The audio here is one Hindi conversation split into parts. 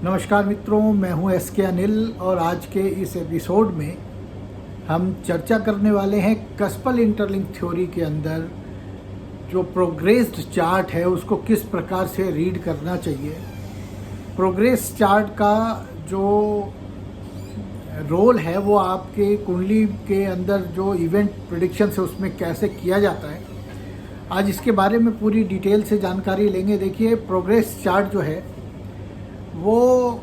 नमस्कार मित्रों, मैं हूं एस.के. अनिल और आज के इस एपिसोड में हम चर्चा करने वाले हैं कस्पल इंटरलिंक थ्योरी के अंदर जो प्रोग्रेस्ड चार्ट है उसको किस प्रकार से रीड करना चाहिए। प्रोग्रेस चार्ट का जो रोल है वो आपके कुंडली के अंदर जो इवेंट प्रेडिक्शन है उसमें कैसे किया जाता है, आज इसके बारे में पूरी डिटेल से जानकारी लेंगे। देखिए, प्रोग्रेस चार्ट जो है वो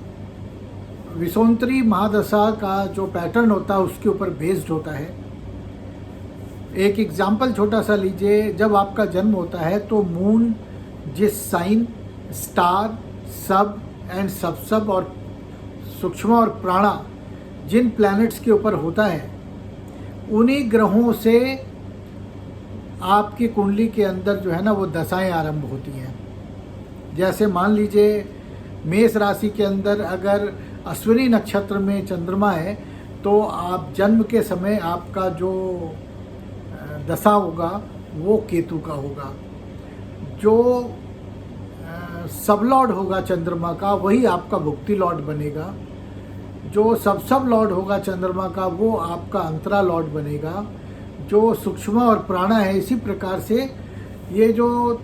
विषुवंतरी महादशा का जो पैटर्न होता है उसके ऊपर बेस्ड होता है। एक एग्जाम्पल छोटा सा लीजिए, जब आपका जन्म होता है तो मून जिस साइन, स्टार, सब एंड सब और सूक्ष्म और प्राणा जिन प्लैनेट्स के ऊपर होता है उन्हीं ग्रहों से आपकी कुंडली के अंदर जो है ना वो दशाएं आरंभ होती हैं। जैसे मान लीजिए मेष राशि के अंदर अगर अश्विनी नक्षत्र में चंद्रमा है तो आप जन्म के समय आपका जो दशा होगा वो केतु का होगा। जो सब लॉर्ड होगा चंद्रमा का वही आपका भुक्ति लॉर्ड बनेगा। जो सब लॉर्ड होगा चंद्रमा का वो आपका अंतरा लॉर्ड बनेगा। जो सूक्ष्म और प्राणा है, इसी प्रकार से ये जो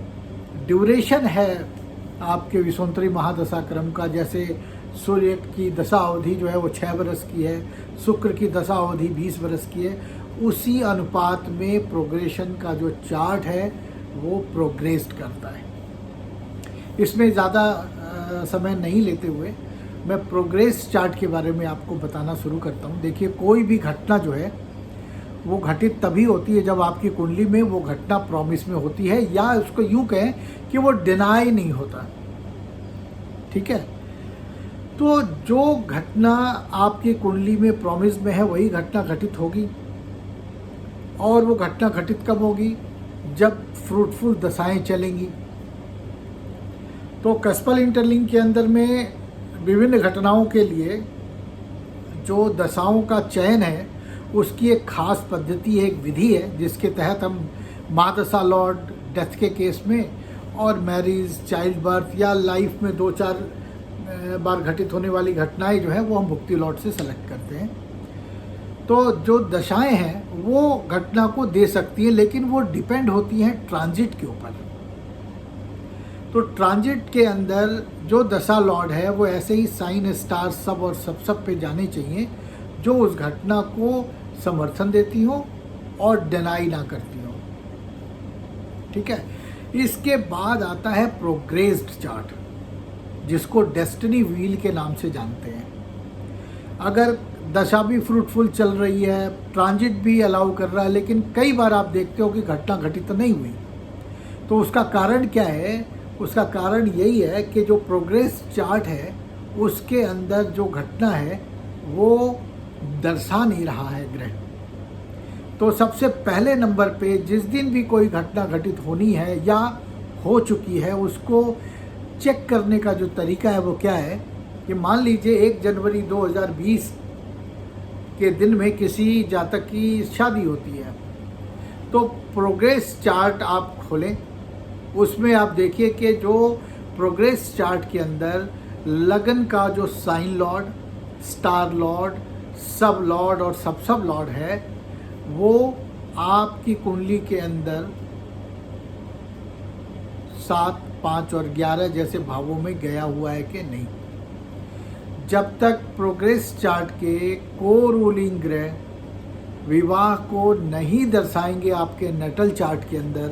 ड्यूरेशन है आपके विषुवंतरी महादशा क्रम का, जैसे सूर्य की दशा अवधि जो है वो 6 वर्ष की है, शुक्र की दशा अवधि 20 वर्ष की है, उसी अनुपात में प्रोग्रेशन का जो चार्ट है वो प्रोग्रेस्ड करता है। इसमें ज़्यादा समय नहीं लेते हुए मैं प्रोग्रेस चार्ट के बारे में आपको बताना शुरू करता हूँ। देखिए, कोई भी घटना जो है वो घटित तभी होती है जब आपकी कुंडली में वो घटना प्रॉमिस में होती है, या उसको यूं कहें कि वो डिनाई नहीं होता। ठीक है, तो जो घटना आपकी कुंडली में प्रॉमिस में है वही घटना घटित होगी। और वो घटना घटित कब होगी? जब फ्रूटफुल दशाएं चलेंगी। तो कस्पल इंटरलिंक के अंदर में विभिन्न घटनाओं के लिए जो दशाओं का चयन है उसकी एक खास पद्धति है, एक विधि है, जिसके तहत हम महादशा लॉर्ड डेथ के केस में और मैरिज, चाइल्ड बर्थ या लाइफ में 2-4 बार घटित होने वाली घटनाएं जो है वो हम भुक्ति लॉर्ड से सेलेक्ट करते हैं। तो जो दशाएं हैं वो घटना को दे सकती है, लेकिन वो डिपेंड होती हैं ट्रांजिट के ऊपर। तो ट्रांजिट के अंदर जो दशा लॉर्ड है वो ऐसे ही साइन, स्टार, सब और सब पे जाने चाहिए जो उस घटना को समर्थन देती हो और डिनाई ना करती हो। ठीक है, इसके बाद आता है प्रोग्रेस्ड चार्ट, जिसको डेस्टिनी व्हील के नाम से जानते हैं। अगर दशा भी फ्रूटफुल चल रही है, ट्रांजिट भी अलाउ कर रहा है, लेकिन कई बार आप देखते हो कि घटना घटित नहीं हुई, तो उसका कारण क्या है? उसका कारण यही है कि जो प्रोग्रेस चार्ट है उसके अंदर जो घटना है वो दर्शा नहीं रहा है ग्रह। तो सबसे पहले नंबर पे जिस दिन भी कोई घटना घटित होनी है या हो चुकी है उसको चेक करने का जो तरीका है वो क्या है कि मान लीजिए 1 जनवरी 2020 के दिन में किसी जातक की शादी होती है, तो प्रोग्रेस चार्ट आप खोलें, उसमें आप देखिए कि जो प्रोग्रेस चार्ट के अंदर लगन का जो sign lord, star lord, sub lord और सब लॉर्ड है वो आपकी कुंडली के अंदर 7, 5 और 11 जैसे भावों में गया हुआ है कि नहीं। जब तक प्रोग्रेस चार्ट के को रूलिंग ग्रह विवाह को नहीं दर्शाएंगे आपके नटल चार्ट के अंदर,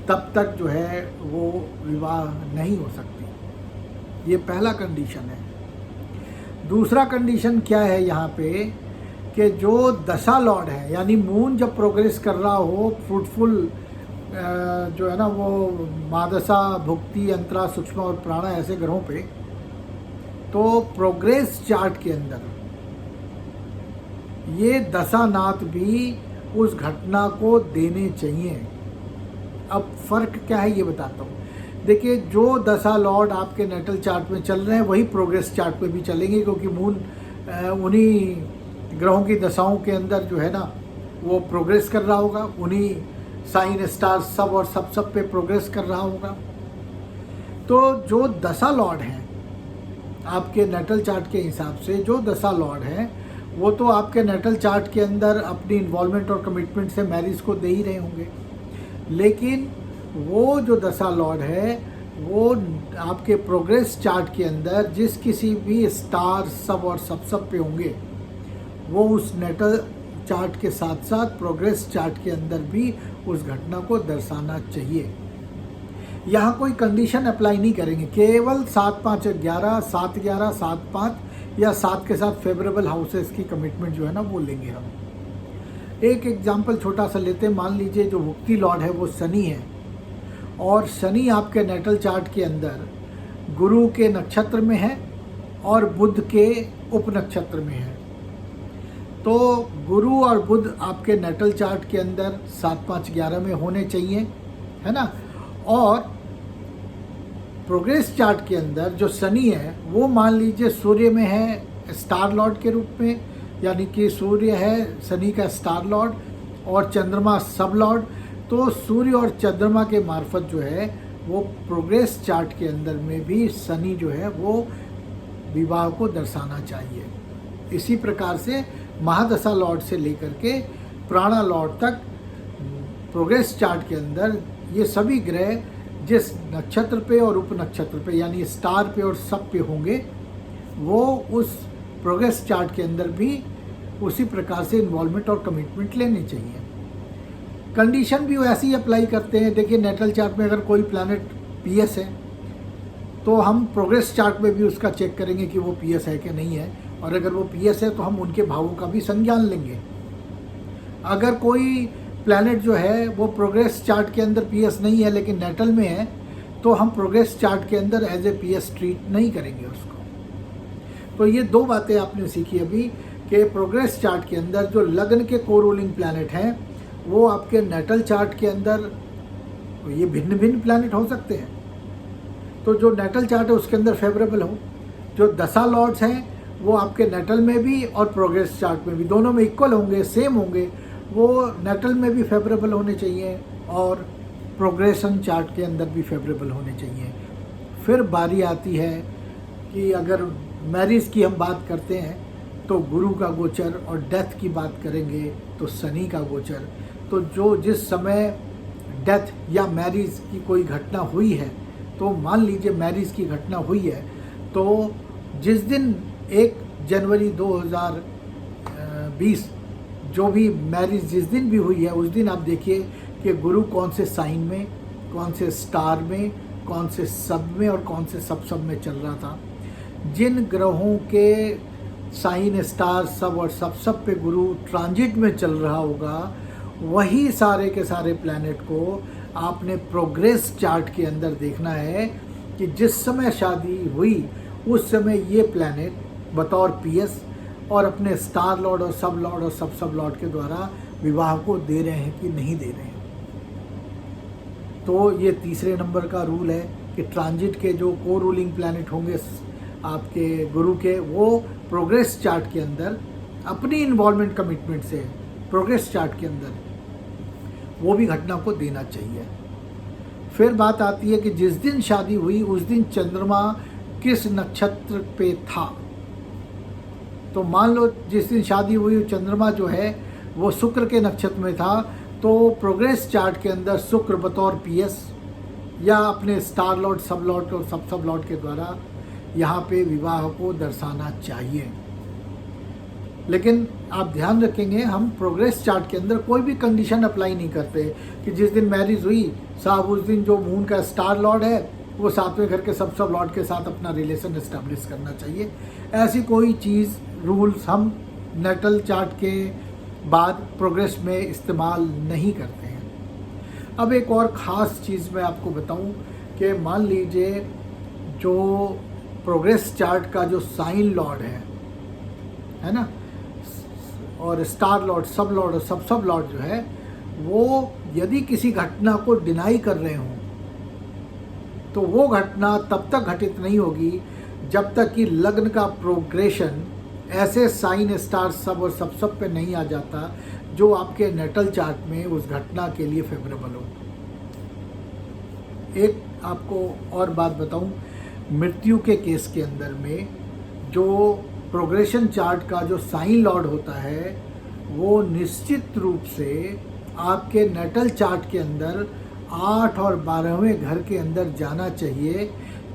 तब तक जो है वो विवाह नहीं हो सकती। ये पहला कंडीशन है। दूसरा कंडीशन क्या है यहाँ पे कि जो दशा लॉर्ड है, यानी मून जब प्रोग्रेस कर रहा हो फ्रूटफुल जो है ना वो महादशा, भुक्ति, अंतरा, सूक्ष्म और प्राणा ऐसे ग्रहों पे, तो प्रोग्रेस चार्ट के अंदर ये दशानाथ भी उस घटना को देने चाहिए। अब फर्क क्या है ये बताता हूँ। देखिए, जो दशा लॉर्ड आपके नेटल चार्ट में चल रहे हैं वही प्रोग्रेस चार्ट पे भी चलेंगे, क्योंकि मून उन्हीं ग्रहों की दशाओं के अंदर जो है ना वो प्रोग्रेस कर रहा होगा, उन्हीं साइन, स्टार, सब और सब पे प्रोग्रेस कर रहा होगा। तो जो दशा लॉर्ड हैं आपके नेटल चार्ट के हिसाब से जो दशा लॉर्ड है वो तो आपके नेटल चार्ट के अंदर अपनी इन्वॉल्वमेंट और कमिटमेंट से मैरिज को दे ही रहे होंगे, लेकिन वो जो दशा लॉर्ड है वो आपके प्रोग्रेस चार्ट के अंदर जिस किसी भी स्टार सब और सब पे होंगे वो उस नेटल चार्ट के साथ साथ प्रोग्रेस चार्ट के अंदर भी उस घटना को दर्शाना चाहिए। यहाँ कोई कंडीशन अप्लाई नहीं करेंगे, केवल 7, 5, 11, 7, 11, 7, 5 या 7 के साथ फेवरेबल हाउसेस की कमिटमेंट जो है ना वो लेंगे हम। एक एग्जाम्पल छोटा सा लेते हैं, मान लीजिए जो मुक्ति लॉर्ड है वो शनि है और शनि आपके नेटल चार्ट के अंदर गुरु के नक्षत्र में है और बुध के उप नक्षत्र में है। तो गुरु और बुध आपके नेटल चार्ट के अंदर 7, 5, 11 में होने चाहिए, है ना। और प्रोग्रेस चार्ट के अंदर जो शनि है वो मान लीजिए सूर्य में है स्टार लॉर्ड के रूप में, यानी कि सूर्य है शनि का स्टार लॉर्ड और चंद्रमा सब लॉर्ड। तो सूर्य और चंद्रमा के मार्फत जो है वो प्रोग्रेस चार्ट के अंदर में भी शनि जो है वो विवाह को दर्शाना चाहिए। इसी प्रकार से महादशा लॉर्ड से लेकर के प्राणा लॉर्ड तक प्रोग्रेस चार्ट के अंदर ये सभी ग्रह जिस नक्षत्र पे और उप नक्षत्र पे यानी स्टार पे और सब पे होंगे वो उस प्रोग्रेस चार्ट के अंदर भी उसी प्रकार से इन्वॉल्वमेंट और कमिटमेंट लेनी चाहिए। कंडीशन भी वैसे ही अप्लाई करते हैं। देखिए नेटल चार्ट में अगर कोई प्लैनेट पीएस है तो हम प्रोग्रेस चार्ट में भी उसका चेक करेंगे कि वो पीएस है कि नहीं है, और अगर वो पीएस है तो हम उनके भावों का भी संज्ञान लेंगे। अगर कोई प्लैनेट जो है वो प्रोग्रेस चार्ट के अंदर पीएस नहीं है लेकिन नेटल में है तो हम प्रोग्रेस चार्ट के अंदर एज ए पीएस ट्रीट नहीं करेंगे उसको। तो ये दो बातें आपने सीखी अभी कि प्रोग्रेस चार्ट के अंदर जो लग्न के को रूलिंग प्लैनेट हैं वो आपके नेटल चार्ट के अंदर तो ये भिन्न भिन्न प्लैनेट हो सकते हैं। तो जो नेटल चार्ट है उसके अंदर फेवरेबल हो, जो दशा लॉर्ड्स हैं वो आपके नेटल में भी और प्रोग्रेस चार्ट में भी दोनों में इक्वल होंगे, सेम होंगे, वो नेटल में भी फेवरेबल होने चाहिए और प्रोग्रेशन चार्ट के अंदर भी फेवरेबल होने चाहिए। फिर बारी आती है कि अगर मैरिज की हम बात करते हैं तो गुरु का गोचर और डेथ की बात करेंगे तो शनि का गोचर। तो जो जिस समय डेथ या मैरिज की कोई घटना हुई है तो मान लीजिए मैरिज की घटना हुई है तो जिस दिन 1 जनवरी 2020 जो भी मैरिज जिस दिन भी हुई है उस दिन आप देखिए कि गुरु कौन से साइन में, कौन से स्टार में, कौन से सब में और कौन से सब में चल रहा था। जिन ग्रहों के साइन, स्टार, सब और सब पे गुरु ट्रांजिट में चल रहा होगा वही सारे के सारे प्लैनेट को आपने प्रोग्रेस चार्ट के अंदर देखना है कि जिस समय शादी हुई उस समय ये प्लैनेट बतौर पीएस और अपने स्टार लॉर्ड और सब लॉर्ड के द्वारा विवाह को दे रहे हैं कि नहीं दे रहे हैं। तो ये तीसरे नंबर का रूल है कि ट्रांजिट के जो को रूलिंग प्लैनेट होंगे आपके गुरु के वो प्रोग्रेस चार्ट के अंदर अपनी इन्वॉल्वमेंट कमिटमेंट से प्रोग्रेस चार्ट के अंदर वो भी घटना को देना चाहिए। फिर बात आती है कि जिस दिन शादी हुई उस दिन चंद्रमा किस नक्षत्र पे था। तो मान लो जिस दिन शादी हुई चंद्रमा जो है वो शुक्र के नक्षत्र में था तो प्रोग्रेस चार्ट के अंदर शुक्र बतौर पीएस या अपने स्टार लॉर्ड, सब लॉर्ड और सब लॉर्ड के द्वारा यहाँ पे विवाह को दर्शाना चाहिए। लेकिन आप ध्यान रखेंगे हम प्रोग्रेस चार्ट के अंदर कोई भी कंडीशन अप्लाई नहीं करते कि जिस दिन मैरिज हुई साहब उस दिन जो मून का स्टार लॉर्ड है वो 7वें घर के सब लॉर्ड के साथ अपना रिलेशन एस्टेब्लिश करना चाहिए। ऐसी कोई चीज़ रूल्स हम नेटल चार्ट के बाद प्रोग्रेस में इस्तेमाल नहीं करते हैं। अब एक और ख़ास चीज़ मैं आपको बताऊं कि मान लीजिए जो प्रोग्रेस चार्ट का जो साइन लॉर्ड है ना, और स्टार लॉर्ड, सब लॉर्ड और सब लॉर्ड जो है वो यदि किसी घटना को डिनाई कर रहे हों तो वो घटना तब तक घटित नहीं होगी जब तक कि लग्न का प्रोग्रेशन ऐसे साइन, स्टार, सब और सब पे नहीं आ जाता जो आपके नेटल चार्ट में उस घटना के लिए फेवरेबल हो। एक आपको और बात बताऊं मृत्यु के केस के अंदर में जो प्रोग्रेशन चार्ट का जो साइन लॉर्ड होता है वो निश्चित रूप से आपके नेटल चार्ट के अंदर 8 और 12वें घर के अंदर जाना चाहिए,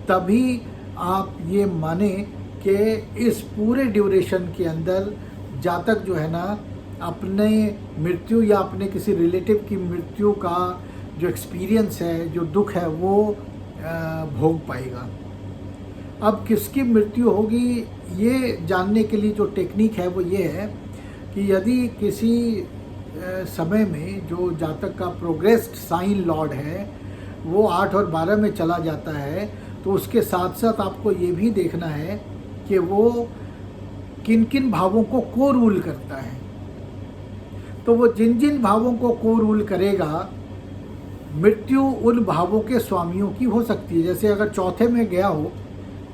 तभी आप ये माने कि इस पूरे ड्यूरेशन के अंदर जातक जो है ना अपने मृत्यु या अपने किसी रिलेटिव की मृत्यु का जो एक्सपीरियंस है, जो दुख है, वो भोग पाएगा। अब किसकी मृत्यु होगी ये जानने के लिए जो टेक्निक है वो ये है कि यदि किसी समय में जो जातक का प्रोग्रेस्ड साइन लॉर्ड है वो 8 और 12 में चला जाता है, तो उसके साथ साथ आपको ये भी देखना है कि वो किन किन भावों को रूल करता है। तो वो जिन जिन भावों को रूल करेगा, मृत्यु उन भावों के स्वामियों की हो सकती है। जैसे अगर चौथे में गया हो,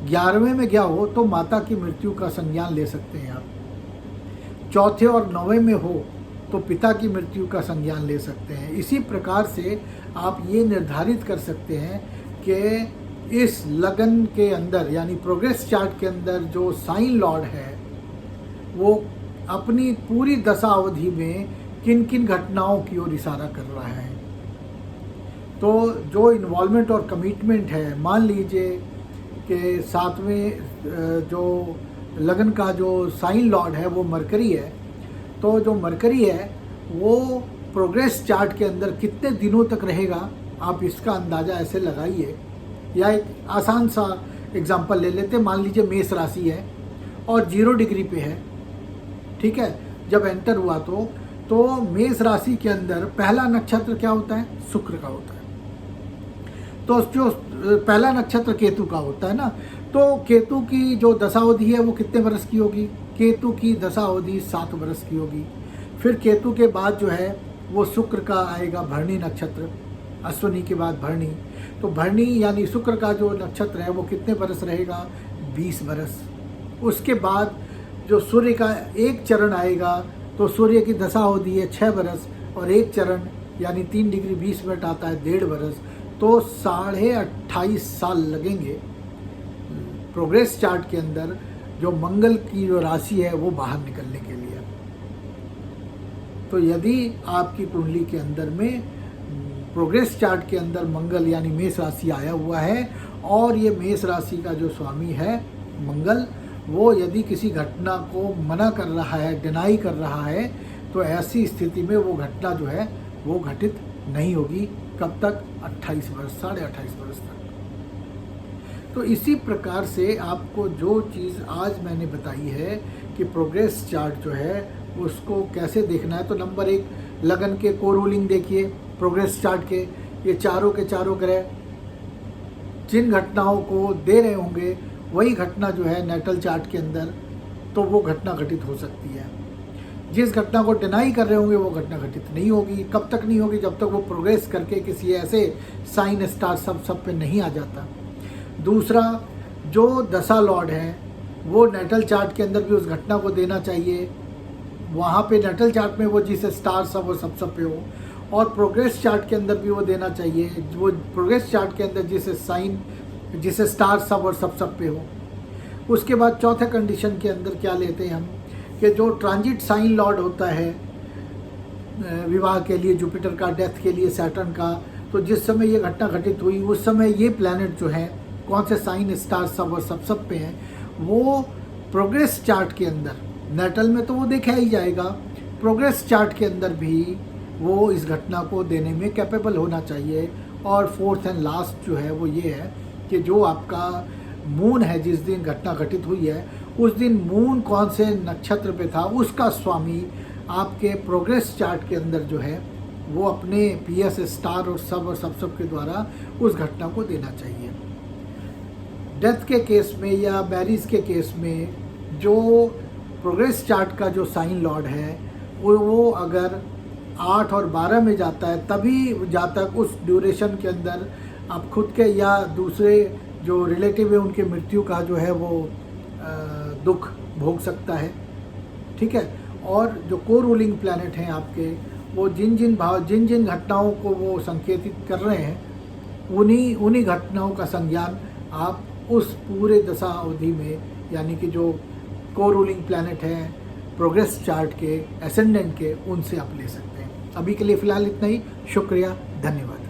11वें में गया हो, तो माता की मृत्यु का संज्ञान ले सकते हैं आप। चौथे और 9वें में हो तो पिता की मृत्यु का संज्ञान ले सकते हैं। इसी प्रकार से आप ये निर्धारित कर सकते हैं कि इस लगन के अंदर यानी प्रोग्रेस चार्ट के अंदर जो साइन लॉर्ड है वो अपनी पूरी दशा अवधि में किन किन घटनाओं की ओर इशारा कर रहा है। तो जो इन्वॉल्वमेंट और कमिटमेंट है, मान लीजिए कि 7वें जो लगन का जो साइन लॉर्ड है वो मरकरी है, तो जो मरकरी है वो प्रोग्रेस चार्ट के अंदर कितने दिनों तक रहेगा, आप इसका अंदाज़ा ऐसे लगाइए। या एक आसान सा एग्जांपल ले लेते हैं। मान लीजिए मेष राशि है और 0 डिग्री पे है, ठीक है। जब एंटर हुआ तो मेष राशि के अंदर पहला नक्षत्र क्या होता है? शुक्र का होता है। तो जो पहला नक्षत्र केतु का होता है ना, तो केतु की जो दशावधि है वो कितने वर्ष की होगी? केतु की दशावधि 7 वर्ष की होगी। फिर केतु के बाद जो है वो शुक्र का आएगा भरणी नक्षत्र, अश्विनी के बाद भरणी। तो भरणी यानी शुक्र का जो नक्षत्र है वो कितने वर्ष रहेगा? 20 वर्ष। उसके बाद जो सूर्य का एक चरण आएगा, तो सूर्य की दशावधि है 6 वर्ष, और एक चरण यानी 3 डिग्री 20 मिनट आता है 1.5 वर्ष। तो 28.5 साल लगेंगे प्रोग्रेस चार्ट के अंदर जो मंगल की जो राशि है वो बाहर निकलने के लिए। तो यदि आपकी कुंडली के अंदर में प्रोग्रेस चार्ट के अंदर मंगल यानी मेष राशि आया हुआ है और ये मेष राशि का जो स्वामी है मंगल, वो यदि किसी घटना को मना कर रहा है, डिनाई कर रहा है, तो ऐसी स्थिति में वो घटना जो है वो घटित नहीं होगी। कब तक? 28 वर्ष, 28.5 वर्ष तक। तो इसी प्रकार से आपको जो चीज़ आज मैंने बताई है कि प्रोग्रेस चार्ट जो है उसको कैसे देखना है, तो नंबर 1 लगन के रूलिंग देखिए प्रोग्रेस चार्ट के। ये चारों के चारों ग्रह जिन घटनाओं को दे रहे होंगे वही घटना जो है नेटल चार्ट के अंदर, तो वो घटना घटित हो सकती है। जिस घटना को डिनाई कर रहे होंगे वो घटना घटित नहीं होगी। कब तक नहीं होगी? जब तक वो प्रोग्रेस करके किसी ऐसे साइन स्टार सब पे नहीं आ जाता। दूसरा, जो दशा लॉर्ड है वो नेटल चार्ट के अंदर भी उस घटना को देना चाहिए। वहाँ पे नेटल चार्ट में वो जिसे स्टार सब और सब पे हो, और प्रोग्रेस चार्ट के अंदर भी वो देना चाहिए। वो प्रोग्रेस चार्ट के अंदर जिसे स्टार सब और सब पे हो। उसके बाद चौथे कंडीशन के अंदर क्या लेते हैं हम कि जो ट्रांजिट साइन लॉर्ड होता है विवाह के लिए जुपिटर का, डेथ के लिए सैटर्न का, तो जिस समय ये घटना घटित हुई उस समय ये प्लैनेट जो है कौन से साइन स्टार सब और सब पे हैं, वो प्रोग्रेस चार्ट के अंदर, नेटल में तो वो देखा ही जाएगा, प्रोग्रेस चार्ट के अंदर भी वो इस घटना को देने में कैपेबल होना चाहिए। और फोर्थ एंड लास्ट जो है वो ये है कि जो आपका मून है, जिस दिन घटना घटित हुई है उस दिन मून कौन से नक्षत्र पे था, उसका स्वामी आपके प्रोग्रेस चार्ट के अंदर जो है वो अपने पीएस स्टार और सब के द्वारा उस घटना को देना चाहिए। डेथ के केस में या मैरिज के केस में जो प्रोग्रेस चार्ट का जो साइन लॉर्ड है वो अगर 8 और 12 में जाता है, तभी जातक उस ड्यूरेशन के अंदर आप खुद के या दूसरे जो रिलेटिव है उनके मृत्यु का जो है वो दुख भोग सकता है, ठीक है। और जो रूलिंग प्लैनेट हैं आपके, वो जिन जिन घटनाओं को वो संकेतित कर रहे हैं उन्हीं घटनाओं का संज्ञान आप उस पूरे दशा अवधि में, यानी कि जो को रूलिंग प्लैनेट हैं प्रोग्रेस चार्ट के, एसेंडेंट के, उनसे आप ले सकते हैं। अभी के लिए फ़िलहाल इतना ही। शुक्रिया, धन्यवाद।